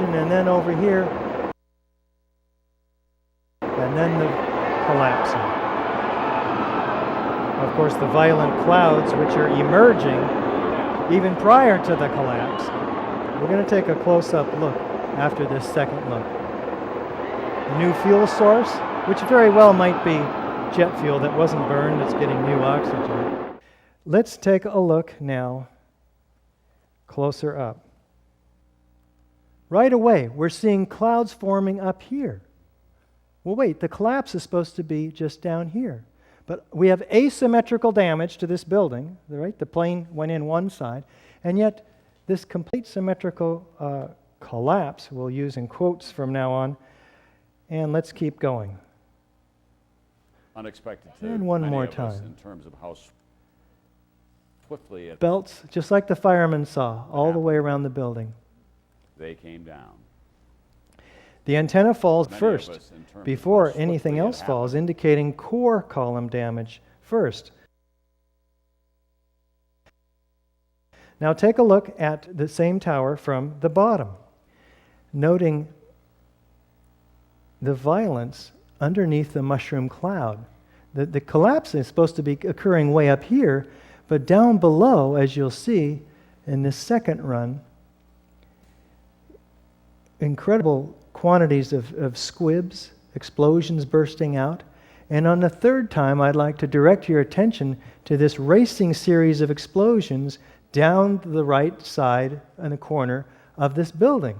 and then over here, and then the collapsing. Of course, the violent clouds which are emerging even prior to the collapse. We're going to take a close-up look after this second look. The new fuel source, which very well might be jet fuel that wasn't burned, it's getting new oxygen. Let's take a look now closer up. Right away, we're seeing clouds forming up here. Well, wait, the collapse is supposed to be just down here. But we have asymmetrical damage to this building, right? The plane went in one side, and yet this complete symmetrical collapse, we'll use in quotes from now on, and let's keep going. Unexpected to And one many more of us time. in terms of how swiftly Belts, just like the firemen saw, all the way around the building. they came down. The antenna falls Many of first, us, in terms of before how swiftly anything it else falls, happened. indicating core column damage first. Now take a look at the same tower from the bottom, noting the violence underneath the mushroom cloud. The collapse is supposed to be occurring way up here, but down below, as you'll see in this second run, incredible quantities of squibs, explosions bursting out. And on the third time, I'd like to direct your attention to this racing series of explosions down the right side in the corner of this building.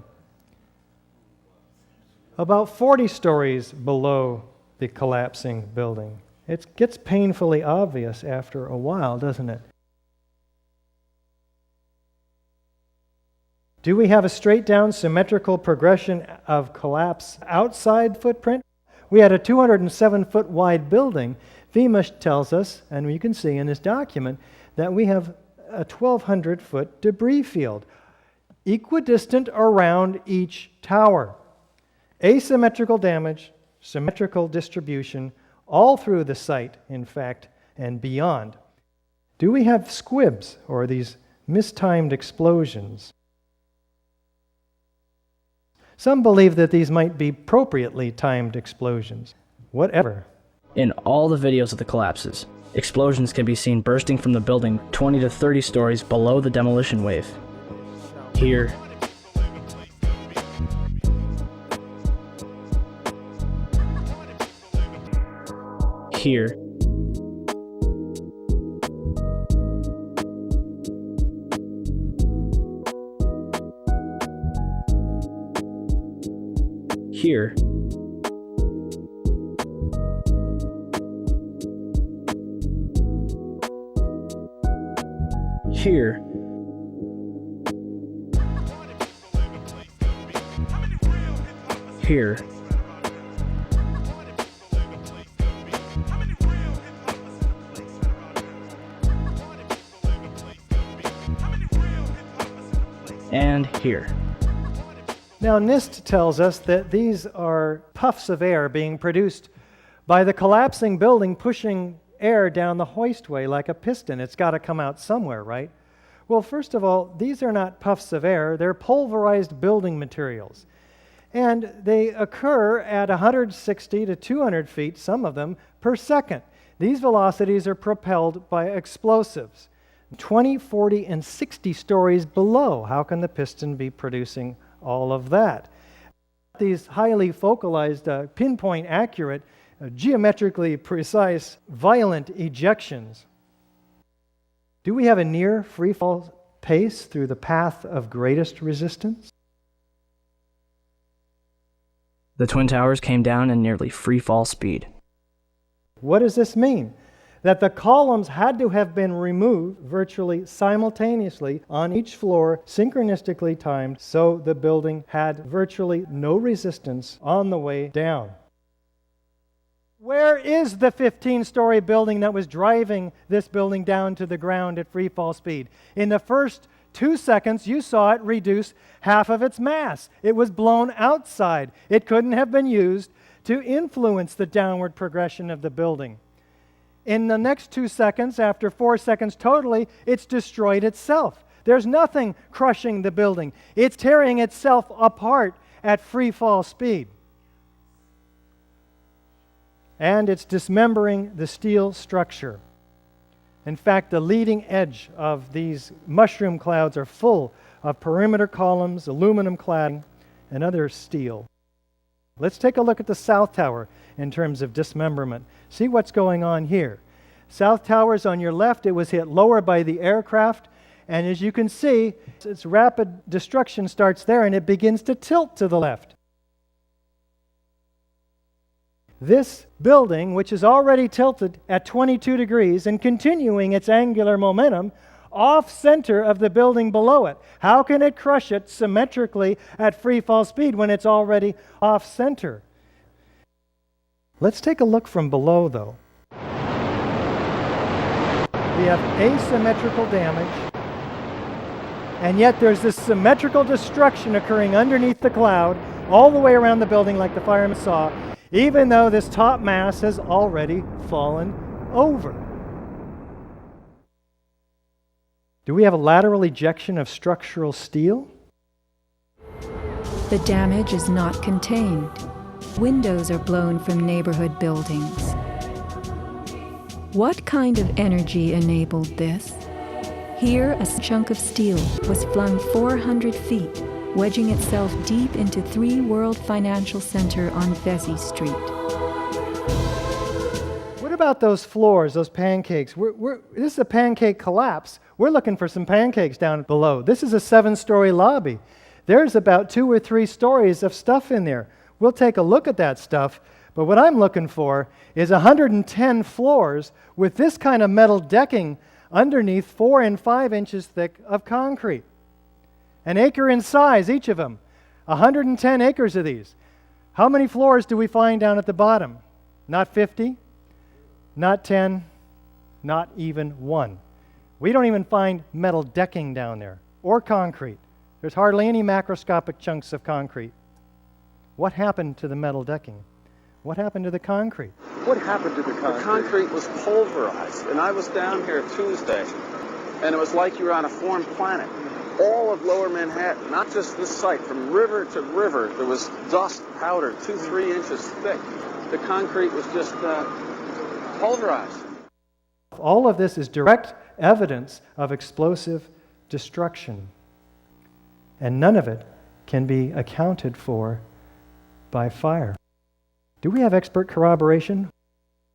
About 40 stories below the collapsing building. It gets painfully obvious after a while, doesn't it? Do we have a straight down symmetrical progression of collapse outside footprint? We had a 207-foot wide building. FEMA tells us, and you can see in this document, that we have a 1,200-foot debris field, equidistant around each tower. Asymmetrical damage, symmetrical distribution, all through the site, in fact, and beyond. Do we have squibs, or these mistimed explosions? Some believe that these might be appropriately timed explosions. Whatever. In all the videos of the collapses, explosions can be seen bursting from the building 20 to 30 stories below the demolition wave. Here, here, here, here, here, and here. Now, NIST tells us that these are puffs of air being produced by the collapsing building pushing air down the hoistway like a piston. It's got to come out somewhere, right? Well, first of all, these are not puffs of air. They're pulverized building materials. And they occur at 160 to 200 feet, some of them, per second. These velocities are propelled by explosives. 20, 40, and 60 stories below. How can the piston be producing all of that? These highly focalized, pinpoint accurate, geometrically precise, violent ejections. Do we have a near freefall pace through the path of greatest resistance? The Twin Towers came down in nearly free fall speed. What does this mean? That the columns had to have been removed virtually simultaneously on each floor, synchronistically timed, so the building had virtually no resistance on the way down. Where is the 15-story building that was driving this building down to the ground at free fall speed? In the first 2 seconds, you saw it reduce half of its mass. It was blown outside. It couldn't have been used to influence the downward progression of the building. In the next 2 seconds, after 4 seconds totally, it's destroyed itself. There's nothing crushing the building. It's tearing itself apart at free fall speed. And it's dismembering the steel structure. In fact, the leading edge of these mushroom clouds are full of perimeter columns, aluminum cladding, and other steel. Let's take a look at the South Tower in terms of dismemberment. See what's going on here. South Tower's on your left. It was hit lower by the aircraft, and as you can see, its rapid destruction starts there and it begins to tilt to the left. This building, which is already tilted at 22 degrees and continuing its angular momentum, off-center of the building below it. How can it crush it symmetrically at free fall speed when it's already off-center? Let's take a look from below, though. We have asymmetrical damage, and yet there's this symmetrical destruction occurring underneath the cloud all the way around the building like the firemen saw, even though this top mass has already fallen over. Do we have a lateral ejection of structural steel? The damage is not contained. Windows are blown from neighborhood buildings. What kind of energy enabled this? Here, a chunk of steel was flung 400 feet, wedging itself deep into 3 World Financial Center on Vesey Street. What about those floors, those pancakes? This is a pancake collapse. We're looking for some pancakes down below. This is a 7-story lobby. There's about 2 or 3 stories of stuff in there. We'll take a look at that stuff, but what I'm looking for is 110 floors with this kind of metal decking underneath 4 and 5 inches thick of concrete. An acre in size, each of them. 110 acres of these. How many floors do we find down at the bottom? Not 50? Not 10? Not even 1. We don't even find metal decking down there, or concrete. There's hardly any macroscopic chunks of concrete. What happened to the metal decking? What happened to the concrete? What happened to the concrete? The concrete was pulverized, and I was down here Tuesday, and it was like you were on a foreign planet. All of lower Manhattan, not just this site, from river to river, there was dust, powder, 2-3 inches thick. The concrete was just pulverized. All of this is direct evidence of explosive destruction, and none of it can be accounted for by fire. Do we have expert corroboration?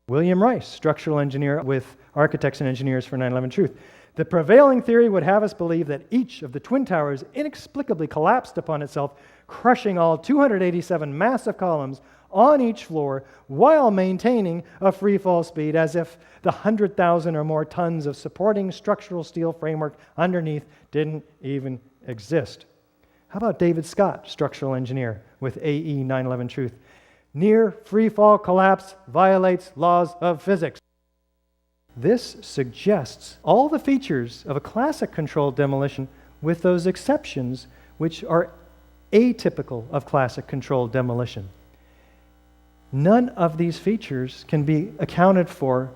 William Rice, structural engineer with Architects and Engineers for 9/11 Truth. The prevailing theory would have us believe that each of the twin towers inexplicably collapsed upon itself, crushing all 287 massive columns on each floor while maintaining a free fall speed, as if the 100,000 or more tons of supporting structural steel framework underneath didn't even exist. How about David Scott, structural engineer with AE 9/11 Truth? Near free fall collapse violates laws of physics. This suggests all the features of a classic controlled demolition, with those exceptions which are atypical of classic controlled demolition. None of these features can be accounted for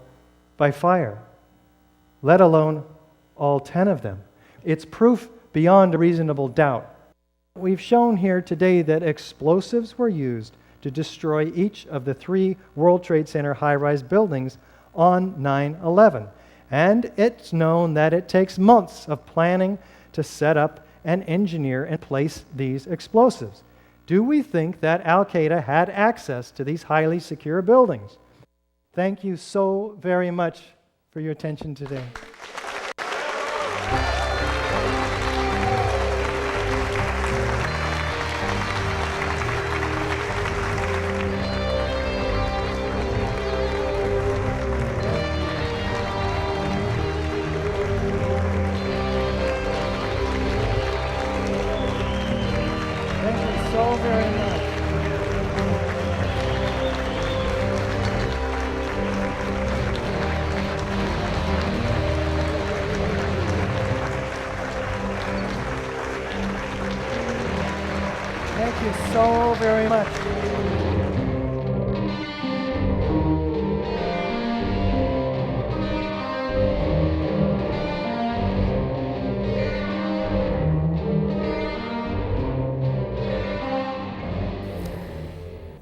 by fire, let alone all 10 of them. It's proof beyond a reasonable doubt. We've shown here today that explosives were used to destroy each of the 3 World Trade Center high-rise buildings on 9/11. And it's known that it takes months of planning to set up and engineer and place these explosives. Do we think that Al-Qaeda had access to these highly secure buildings? Thank you so very much for your attention today. So very much. Thank you so very much.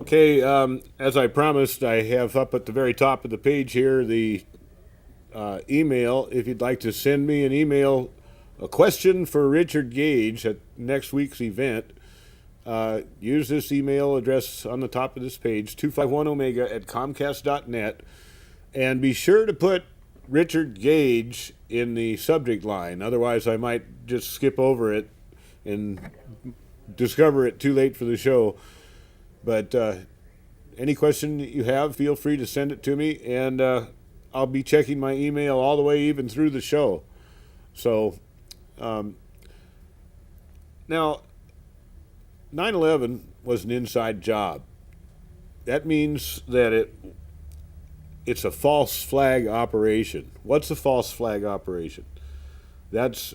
Okay, as I promised, I have up at the very top of the page here the email. If you'd like to send me an email, a question for Richard Gage at next week's event, use this email address on the top of this page, 251omega at comcast.net, and be sure to put Richard Gage in the subject line. Otherwise, I might just skip over it and discover it too late for the show. But any question that you have, feel free to send it to me, and I'll be checking my email all the way even through the show. So now, 9/11 was an inside job. That means that it's a false flag operation. What's a false flag operation? That's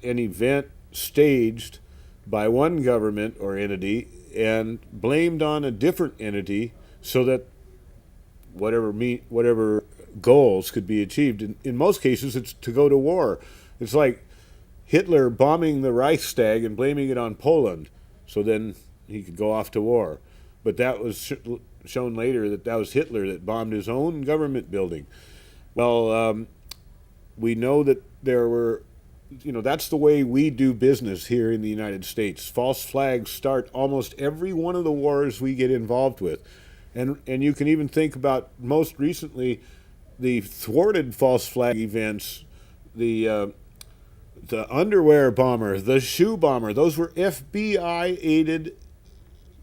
an event staged by one government or entity and blamed on a different entity so that whatever goals could be achieved. In most cases, it's to go to war. It's like Hitler bombing the Reichstag and blaming it on Poland, so then he could go off to war. But that was shown later that was Hitler that bombed his own government building. Well, we know that there were, that's the way we do business here in the United States. False flags start almost every one of the wars we get involved with. And you can even think about most recently the thwarted false flag events, the underwear bomber, the shoe bomber. Those were FBI-aided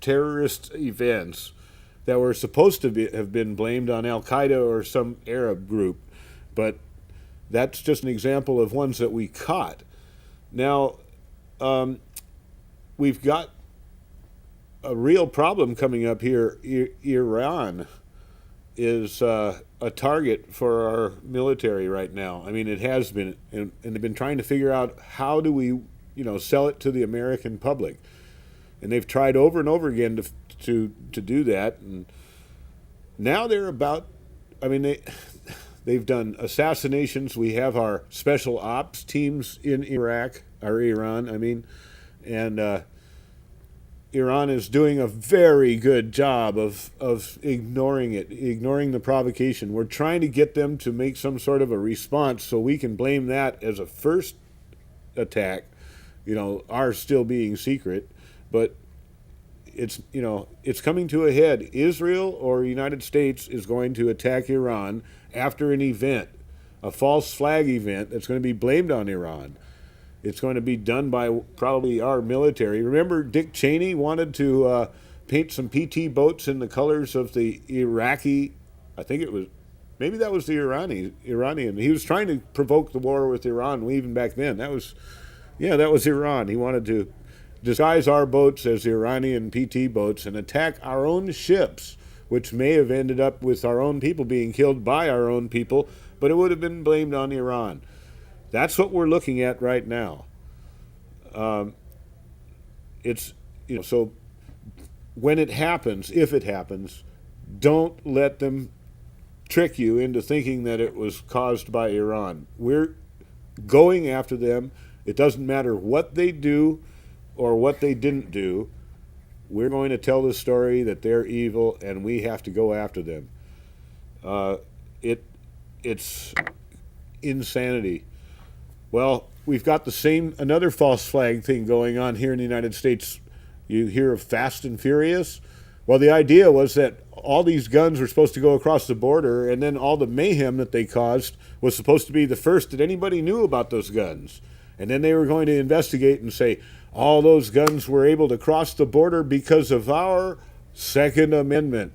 terrorist events that were supposed to have been blamed on Al-Qaeda or some Arab group. But that's just an example of ones that we caught. Now, we've got a real problem coming up here. Iran is a target for our military right now. I mean, it has been, and they've been trying to figure out how do we, sell it to the American public. And they've tried over and over again to do that. And now they're about, they've done assassinations. We have our special ops teams in Iran, and Iran is doing a very good job of ignoring the provocation. We're trying to get them to make some sort of a response so we can blame that as a first attack, ours still being secret. But it's coming to a head. Israel or United States is going to attack Iran after an event, a false flag event that's going to be blamed on Iran. It's going to be done by probably our military. Remember, Dick Cheney wanted to paint some PT boats in the colors of the Iraqi, maybe that was the Iranian. He was trying to provoke the war with Iran even back then. That was Iran. He wanted to disguise our boats as Iranian PT boats and attack our own ships, which may have ended up with our own people being killed by our own people, but it would have been blamed on Iran. That's what we're looking at right now. So when it happens, if it happens, don't let them trick you into thinking that it was caused by Iran. We're going after them. It doesn't matter what they do or what they didn't do. We're going to tell the story that they're evil and we have to go after them. It's insanity. Well, we've got another false flag thing going on here in the United States. You hear of Fast and Furious? Well, the idea was that all these guns were supposed to go across the border, and then all the mayhem that they caused was supposed to be the first that anybody knew about those guns. And then they were going to investigate and say, all those guns were able to cross the border because of our Second Amendment.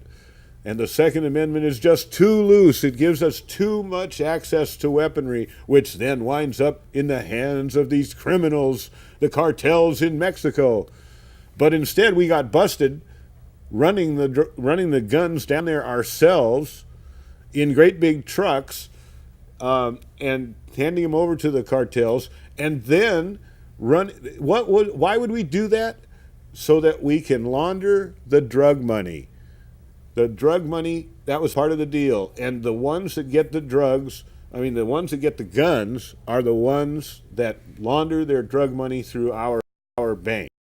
And the Second Amendment is just too loose. It gives us too much access to weaponry, which then winds up in the hands of these criminals, the cartels in Mexico. But instead, we got busted running the guns down there ourselves in great big trucks and handing them over to the cartels, and then why would we do that? So that we can launder the drug money. The drug money, that was part of the deal. And the ones that get the ones that get the guns are the ones that launder their drug money through our bank.